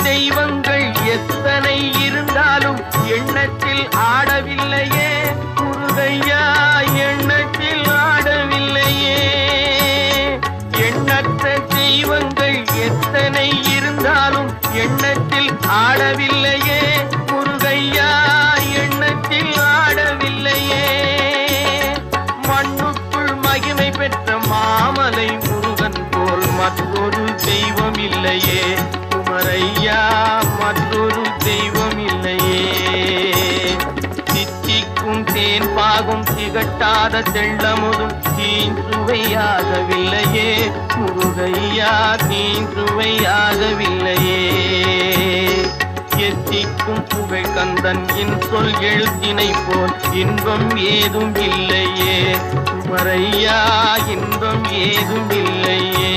தெய்வங்கள் எத்தனை இருந்தாலும் எண்ணத்தில் ஆடவில்லையே முருகையா, எண்ணத்தில் ஆடவில்லையே. எண்ணற்ற தெய்வங்கள் எத்தனை இருந்தாலும் எண்ணத்தில் ஆடவில்லையே முருகையா, எண்ணத்தில் ஆடவில்லையே. மண்ணுக்குள் மகிமை பெற்ற மாமலை முருகன் போல் மற்றொரு தெய்வம் இல்லையே குமரையா, மற்றொரு தெய்வம் இல்லையே. தித்திக்கும் தேன் பாகும் திகட்டாத தெள்ளமுதும் தீஞ்சுவையாகவில்லையே முருகையா, தீஞ்சுவையாகவில்லையே. எத்திக்கும் புகழ் கந்தன் என் சொல் எழுத்தினை போல் இன்பம் ஏதும் இல்லையே குமரையா, இன்பம் ஏதும் இல்லையே.